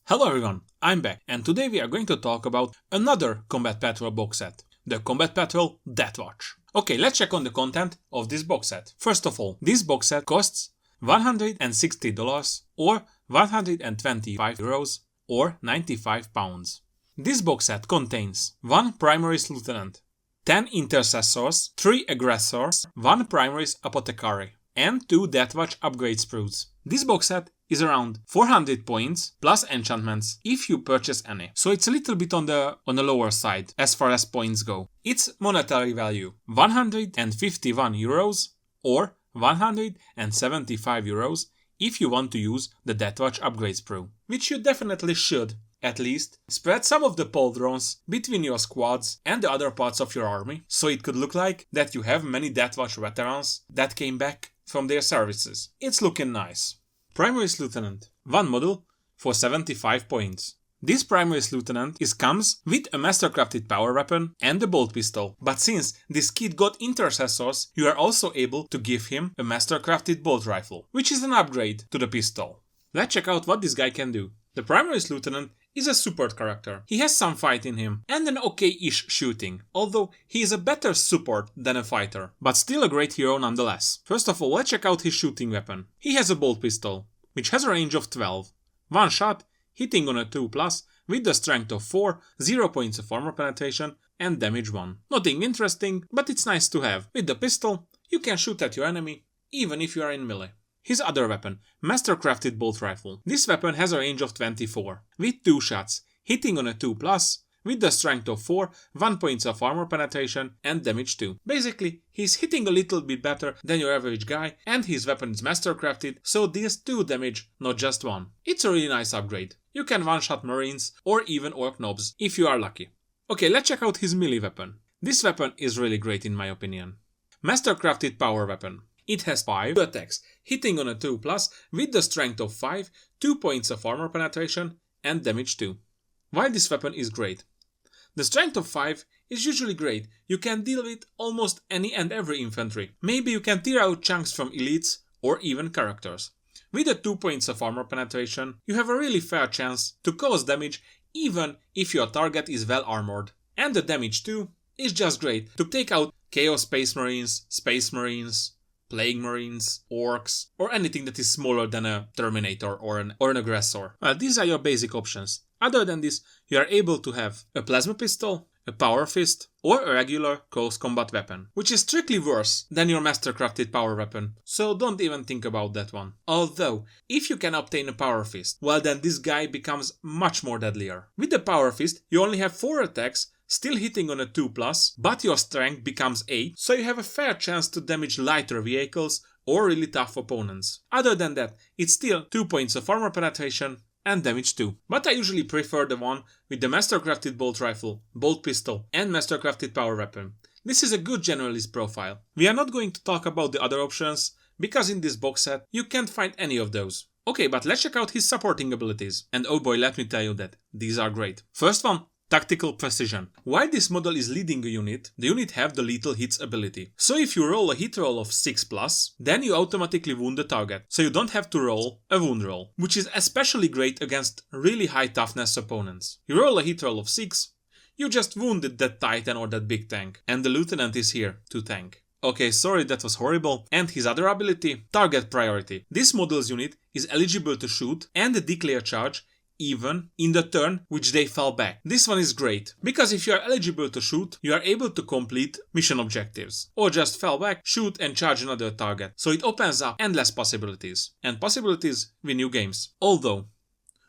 Hello everyone, I'm back, and today we are going to talk about another Combat Patrol box set, the Combat Patrol Deathwatch. Okay, let's check on the content of this box set. First of all, this box set costs $160 or 125 euros or 95 pounds. This box set contains 1 Primaris Lieutenant, 10 Intercessors, 3 Aggressors, 1 Primaris Apothecary, and 2 Deathwatch upgrade sprues. This box set is around 400 points plus enchantments if you purchase any. So it's a little bit on the lower side as far as points go. Its monetary value 151 euros or 175 euros if you want to use the Deathwatch upgrade sprue, which you definitely should. At least spread some of the pauldrons between your squads and the other parts of your army, so it could look like that you have many Deathwatch veterans that came back from their services. It's looking nice. Primaris Lieutenant, 1 model for 75 points. This Primaris Lieutenant comes with a mastercrafted power weapon and a bolt pistol, but since this kid got Intercessors, you are also able to give him a mastercrafted bolt rifle, which is an upgrade to the pistol. Let's check out what this guy can do. The Primaris Lieutenant is a support character. He has some fight in him and an okay-ish shooting, although he is a better support than a fighter, but still a great hero nonetheless. First of all, let's check out his shooting weapon. He has a bolt pistol, which has a range of 12. One shot, hitting on a 2+, with the strength of 4, 0 points of armor penetration, and damage 1. Nothing interesting, but it's nice to have. With the pistol, you can shoot at your enemy, even if you are in melee. His other weapon, Mastercrafted Bolt Rifle. This weapon has a range of 24, with 2 shots, hitting on a 2+, with the strength of 4, 1 points of armor penetration, and damage 2. Basically, he's hitting a little bit better than your average guy, and his weapon is mastercrafted, so deals 2 damage, not just 1. It's a really nice upgrade. You can one-shot marines, or even orc nobs, if you are lucky. Okay, let's check out his melee weapon. This weapon is really great in my opinion. Mastercrafted Power Weapon. It has 5 attacks, hitting on a 2+, with the strength of 5, 2 points of armor penetration, and damage 2. Why this weapon is great? The strength of 5 is usually great. You can deal with almost any and every infantry. Maybe you can tear out chunks from elites or even characters. With the 2 points of armor penetration, you have a really fair chance to cause damage even if your target is well armored. And the damage 2 is just great to take out Chaos Space Marines, Plague Marines, Orcs, or anything that is smaller than a Terminator or an Aggressor. Well, these are your basic options. Other than this, you are able to have a Plasma Pistol, a Power Fist, or a regular close combat weapon, which is strictly worse than your Mastercrafted Power Weapon, so don't even think about that one. Although, if you can obtain a Power Fist, well then this guy becomes much more deadlier. With the Power Fist, you only have 4 attacks, still hitting on a 2+, but your strength becomes 8, so you have a fair chance to damage lighter vehicles or really tough opponents. Other than that, it's still 2 points of armor penetration and damage 2. But I usually prefer the one with the Mastercrafted Bolt Rifle, Bolt Pistol, and Mastercrafted Power Weapon. This is a good generalist profile. We are not going to talk about the other options, because in this box set you can't find any of those. Okay, but let's check out his supporting abilities. And oh boy, let me tell you that these are great. First one, Tactical Precision. While this model is leading a unit, the unit have the Lethal Hits ability. So if you roll a hit roll of 6+, then you automatically wound the target, so you don't have to roll a wound roll, which is especially great against really high toughness opponents. You roll a hit roll of 6, you just wounded that Titan or that big tank, and the Lieutenant is here to tank. Okay, sorry, that was horrible. And his other ability, Target Priority. This model's unit is eligible to shoot and declare charge even in the turn which they fell back. This one is great, because if you are eligible to shoot, you are able to complete mission objectives. Or just fall back, shoot and charge another target. So it opens up endless possibilities. And possibilities win new games. Although,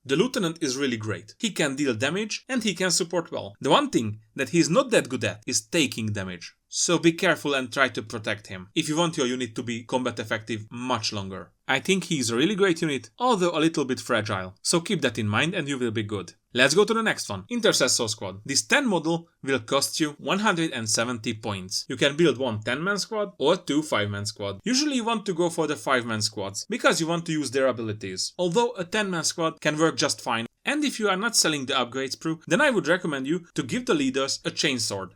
the Lieutenant is really great. He can deal damage and he can support well. The one thing that he is not that good at is taking damage. So be careful and try to protect him, if you want your unit to be combat effective much longer. I think he is a really great unit, although a little bit fragile, so keep that in mind and you will be good. Let's go to the next one, Intercessor Squad. This 10 model will cost you 170 points. You can build one 10-man squad or 2 5-man squad. Usually you want to go for the 5-man squads, because you want to use their abilities, although a 10-man squad can work just fine. And if you are not selling the upgrade sprue, then I would recommend you to give the leaders a chainsword.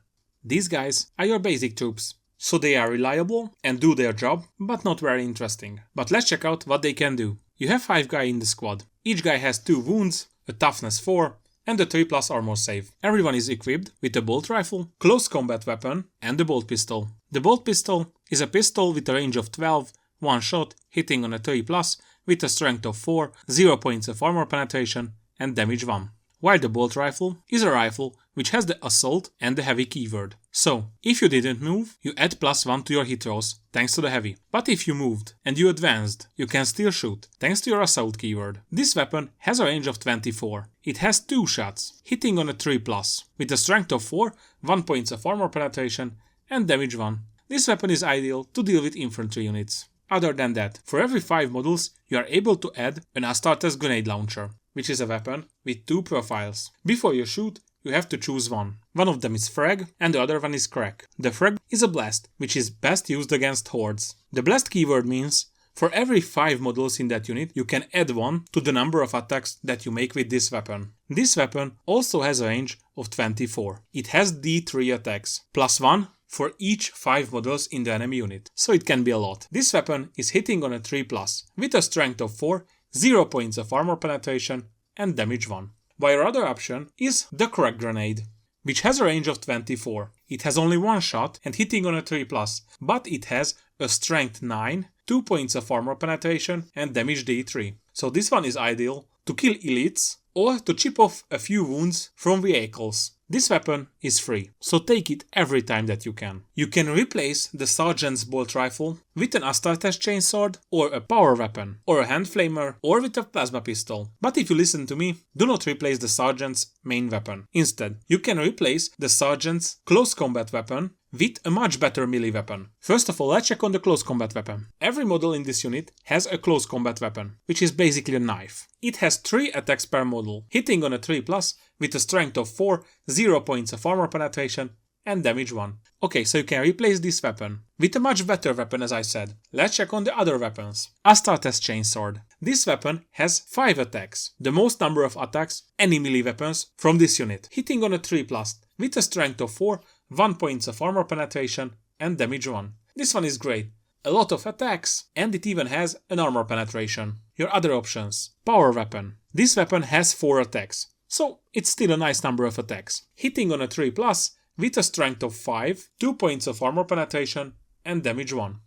These guys are your basic troops, so they are reliable and do their job, but not very interesting. But let's check out what they can do. You have 5 guys in the squad. Each guy has 2 wounds, a toughness 4, and a 3+ armor save. Everyone is equipped with a bolt rifle, close combat weapon, and a bolt pistol. The bolt pistol is a pistol with a range of 12, one shot, hitting on a 3+, with a strength of 4, 0 points of armor penetration, and damage 1. While the bolt rifle is a rifle which has the assault and the heavy keyword. So, if you didn't move, you add +1 to your hit rolls, thanks to the heavy. But if you moved and you advanced, you can still shoot, thanks to your assault keyword. This weapon has a range of 24. It has 2 shots, hitting on a 3+, with a strength of 4, 1 points of armor penetration, and damage 1. This weapon is ideal to deal with infantry units. Other than that, for every 5 models, you are able to add an Astartes grenade launcher, which is a weapon with 2 profiles. Before you shoot, you have to choose one. One of them is frag and the other one is crack. The frag is a blast, which is best used against hordes. The blast keyword means for every 5 models in that unit, you can add 1 to the number of attacks that you make with this weapon. This weapon also has a range of 24. It has D3 attacks, +1 for each 5 models in the enemy unit, so it can be a lot. This weapon is hitting on a 3+, with a strength of 4, 0 points of armor penetration, and damage 1. While your other option is the crack grenade, which has a range of 24. It has only 1 shot and hitting on a 3+, but it has a strength 9, 2 points of armor penetration, and damage D3. So this one is ideal to kill elites or to chip off a few wounds from vehicles. This weapon is free, so take it every time that you can. You can replace the Sergeant's bolt rifle with an Astartes chainsword, or a power weapon, or a hand flamer, or with a plasma pistol. But if you listen to me, do not replace the Sergeant's main weapon. Instead, you can replace the Sergeant's close combat weapon with a much better melee weapon. First of all, let's check on the close combat weapon. Every model in this unit has a close combat weapon, which is basically a knife. It has 3 attacks per model, hitting on a 3+, with a strength of 4, 0 points of armor penetration, and damage 1. Okay, so you can replace this weapon with a much better weapon, as I said. Let's check on the other weapons. Astartes chainsword. This weapon has 5 attacks, the most number of attacks any melee weapons from this unit, hitting on a 3+, with a strength of 4, 1 points of armor penetration, and damage 1. This one is great. A lot of attacks, and it even has an armor penetration. Your other options. Power weapon. This weapon has 4 attacks, so it's still a nice number of attacks. Hitting on a 3+, with a strength of 5, 2 points of armor penetration, and damage 1.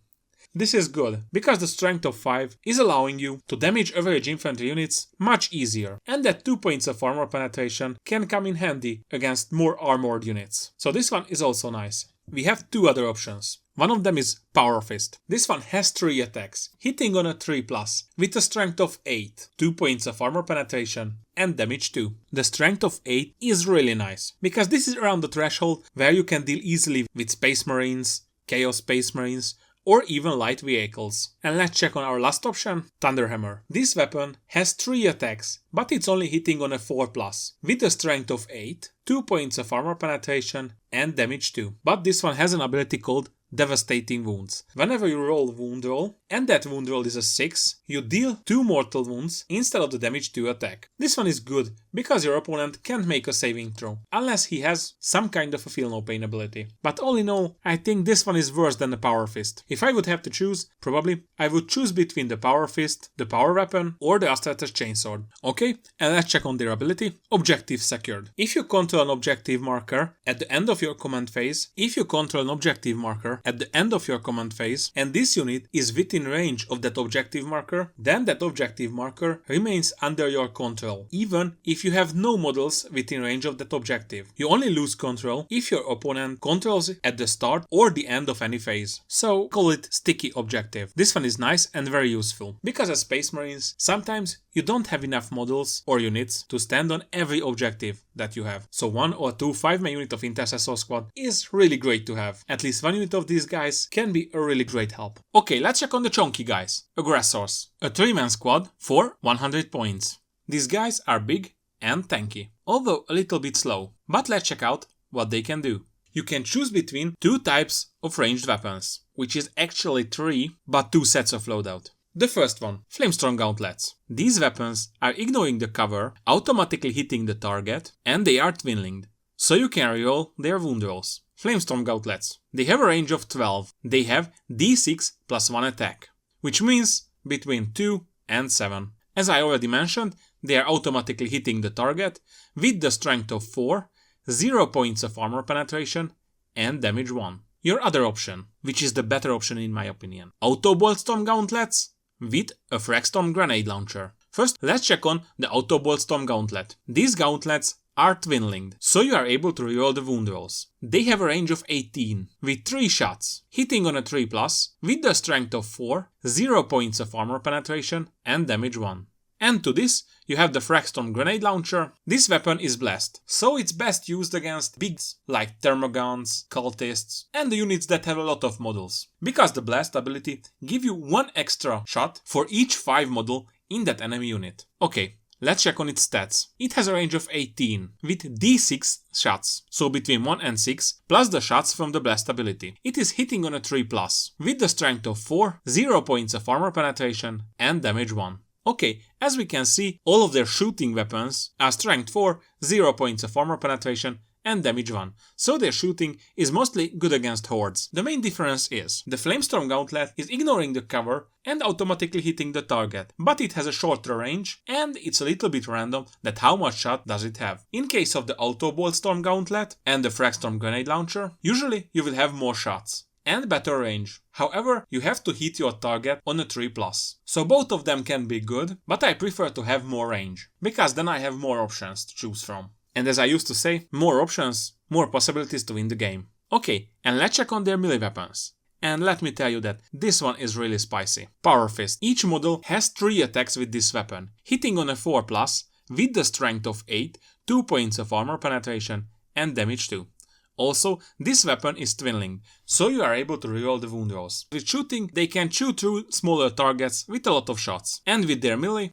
This is good, because the strength of 5 is allowing you to damage average infantry units much easier, and that 2 points of armor penetration can come in handy against more armored units. So this one is also nice. We have 2 other options. One of them is Power Fist. This one has 3 attacks, hitting on a 3+, with a strength of 8, 2 points of armor penetration, and damage 2. The strength of 8 is really nice, because this is around the threshold where you can deal easily with Space Marines, Chaos Space Marines, or even light vehicles. And let's check on our last option, Thunderhammer. This weapon has 3 attacks, but it's only hitting on a 4+, with a strength of 8, 2 points of armor penetration, and damage 2. But this one has an ability called Devastating Wounds. Whenever you roll wound roll, and that wound roll is a 6, you deal 2 mortal wounds instead of the damage 2 attack. This one is good, because your opponent can't make a saving throw, unless he has some kind of a feel no pain ability. But all in all, I think this one is worse than the Power Fist. If I would have to choose, probably I would choose between the Power Fist, the Power Weapon, or the Astartes Chainsword. Okay, and let's check on their ability. Objective secured. If you control an objective marker at the end of your command phase, and this unit is within range of that objective marker, then that objective marker remains under your control, even if you have no models within range of that objective. You only lose control if your opponent controls it at the start or the end of any phase. So call it sticky objective. This one is nice and very useful, because as Space Marines, sometimes you don't have enough models or units to stand on every objective that you have. So 1 or 2 5-man unit of Intercessor squad is really great to have. At least 1 unit of these guys can be a really great help. Okay, let's check on the chunky guys. Aggressors. A 3-man squad for 100 points. These guys are big and tanky, although a little bit slow. But let's check out what they can do. You can choose between 2 types of ranged weapons, which is actually 3, but 2 sets of loadout. The first one, Flamestorm Gauntlets. These weapons are ignoring the cover, automatically hitting the target, and they are twin-linked, so you can reroll their wound rolls. Flamestorm Gauntlets. They have a range of 12. They have D6 plus 1 attack, which means between 2 and 7. As I already mentioned, they are automatically hitting the target with the strength of 4, 0 points of armor penetration, and damage 1. Your other option, which is the better option in my opinion, Auto Boltstorm Gauntlets with a Fragstorm Grenade Launcher. First, let's check on the Auto Boltstorm Gauntlet. These gauntlets are twin-linked, so you are able to reroll the wound rolls. They have a range of 18, with 3 shots, hitting on a 3+, with the strength of 4, 0 points of armor penetration, and damage 1. And to this, you have the Fragstorm Grenade Launcher. This weapon is blessed, so it's best used against bigs like Thermogons, Cultists, and the units that have a lot of models, because the Blast ability gives you 1 extra shot for each 5 model in that enemy unit. Okay, let's check on its stats. It has a range of 18, with d6 shots, so between 1 and 6, plus the shots from the Blast ability. It is hitting on a 3+, with the strength of 4, 0 points of armor penetration, and damage 1. Okay, as we can see, all of their shooting weapons are strength 4, 0 points of armor penetration, and damage 1, so their shooting is mostly good against hordes. The main difference is, the Flamestorm Gauntlet is ignoring the cover and automatically hitting the target, but it has a shorter range and it's a little bit random that how much shot does it have. In case of the Auto Boltstorm Gauntlet and the Fragstorm Grenade Launcher, usually you will have more shots and better range. However, you have to hit your target on a 3+. So both of them can be good, but I prefer to have more range, because then I have more options to choose from. And as I used to say, more options, more possibilities to win the game. Okay, and let's check on their melee weapons. And let me tell you that this one is really spicy. Power Fist. Each model has 3 attacks with this weapon, hitting on a 4+, with the strength of 8, 2 points of armor penetration, and damage 2. Also, this weapon is twin-linked, so you are able to reroll the wound rolls. With shooting, they can chew through smaller targets with a lot of shots. And with their melee,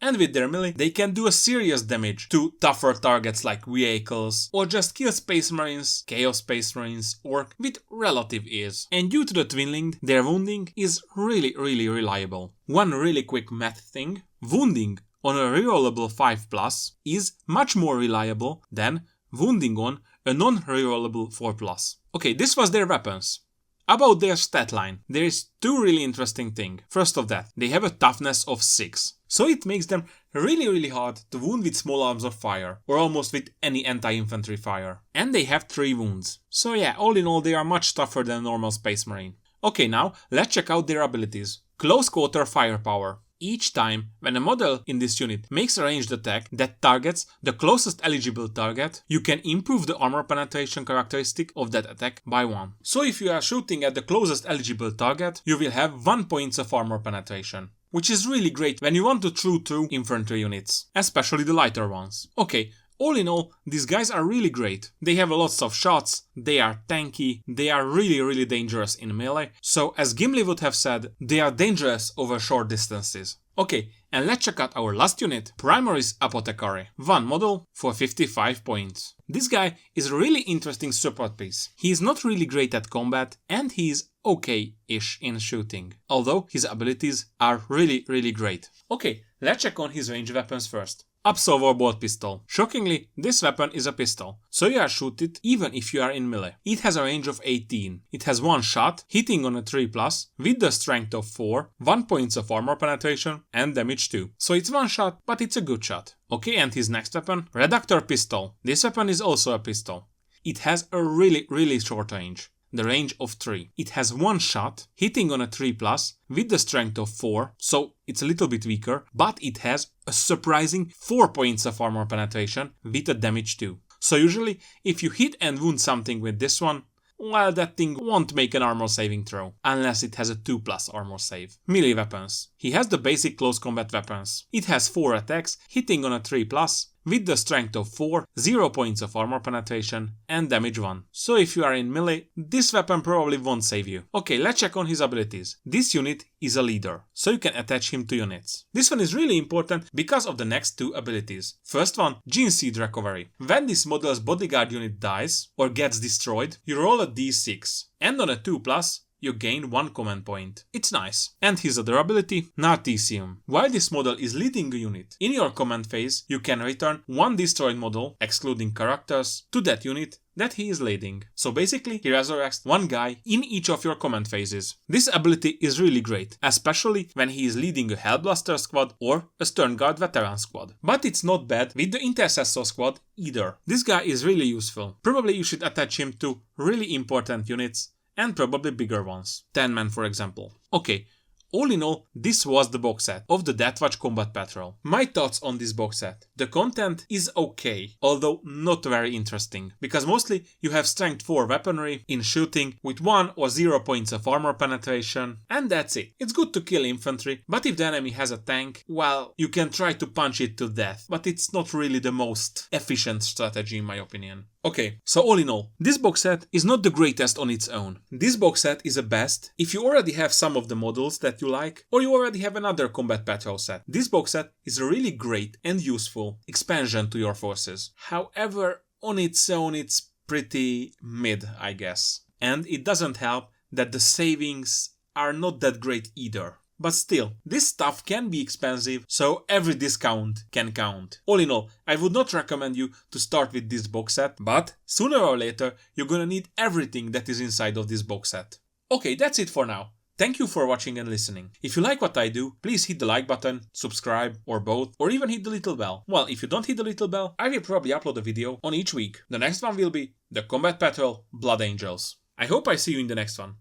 they can do a serious damage to tougher targets like vehicles, or just kill Space Marines, Chaos Space Marines, Orc with relative ease. And due to the twin-linked, their wounding is really reliable. One really quick math thing, wounding on a rerollable 5+ is much more reliable than wounding on a non-rerollable 4+. Okay, this was their weapons. About their stat line, there is 2 really interesting things. First of that, they have a toughness of 6. So it makes them really hard to wound with small arms of fire, or almost with any anti-infantry fire. And they have 3 wounds. So yeah, all in all they are much tougher than a normal Space Marine. Okay, now let's check out their abilities. Close Quarter Firepower. Each time when a model in this unit makes a ranged attack that targets the closest eligible target, you can improve the armor penetration characteristic of that attack by 1. So if you are shooting at the closest eligible target, you will have 1 point of armor penetration, which is really great when you want to chew through infantry units, especially the lighter ones. Okay, all in all, these guys are really great. They have lots of shots, they are tanky, they are really dangerous in melee, so as Gimli would have said, they are dangerous over short distances. Okay, and let's check out our last unit, Primaris Apothecary. 1 model for 55 points. This guy is a really interesting support piece. He is not really great at combat and he is okay-ish in shooting, although his abilities are really great. Okay, let's check on his range weapons first. Absolver Bolt Pistol. Shockingly, this weapon is a pistol, so you are shoot it even if you are in melee. It has a range of 18. It has 1 shot, hitting on a 3+, with the strength of 4, 1 points of armor penetration, and damage 2. So it's 1 shot, but it's a good shot. Okay, and his next weapon, Reductor Pistol. This weapon is also a pistol. It has a really short range. The range of 3. It has 1 shot, hitting on a 3+, with the strength of 4, so it's a little bit weaker, but it has a surprising 4 points of armor penetration with a damage 2. So usually, if you hit and wound something with this one, well, that thing won't make an armor saving throw, unless it has a 2+ armor save. Melee weapons. He has the basic close combat weapons. It has 4 attacks, hitting on a 3+, with the strength of 4, 0 points of armor penetration, and damage 1. So if you are in melee, this weapon probably won't save you. Okay, let's check on his abilities. This unit is a leader, so you can attach him to units. This one is really important because of the next 2 abilities. First one, Gene Seed Recovery. When this model's bodyguard unit dies or gets destroyed, you roll a d6, and on a 2+, you gain 1 command point. It's nice. And his other ability, Nartesium. While this model is leading a unit, in your command phase you can return 1 destroyed model, excluding characters, to that unit that he is leading. So basically he resurrects 1 guy in each of your command phases. This ability is really great, especially when he is leading a Hellblaster squad or a Sternguard veteran squad. But it's not bad with the Intercessor squad either. This guy is really useful. Probably you should attach him to really important units and probably bigger ones. 10 men for example. Okay. All in all, this was the box set of the Deathwatch Combat Patrol. My thoughts on this box set. The content is okay, although not very interesting, because mostly you have strength 4 weaponry in shooting with 1 or 0 points of armor penetration, and that's it. It's good to kill infantry, but if the enemy has a tank, well, you can try to punch it to death, but it's not really the most efficient strategy in my opinion. Okay, so all in all, this box set is not the greatest on its own. This box set is a best if you already have some of the models that you like, or you already have another Combat Patrol set. This box set is a really great and useful expansion to your forces. However, on its own it's pretty mid, I guess. And it doesn't help that the savings are not that great either. But still, this stuff can be expensive, so every discount can count. All in all, I would not recommend you to start with this box set, but sooner or later you're gonna need everything that is inside of this box set. Okay, that's it for now. Thank you for watching and listening. If you like what I do, please hit the like button, subscribe, or both, or even hit the little bell. Well, if you don't hit the little bell, I will probably upload a video on each week. The next one will be the Combat Patrol Blood Angels. I hope I see you in the next one.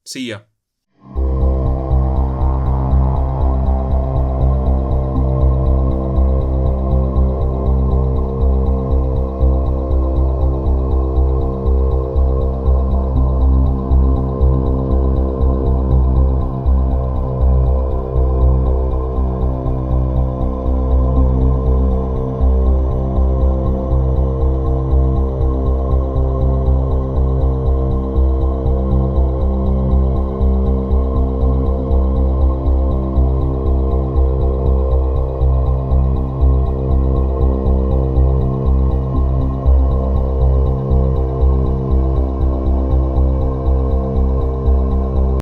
See ya.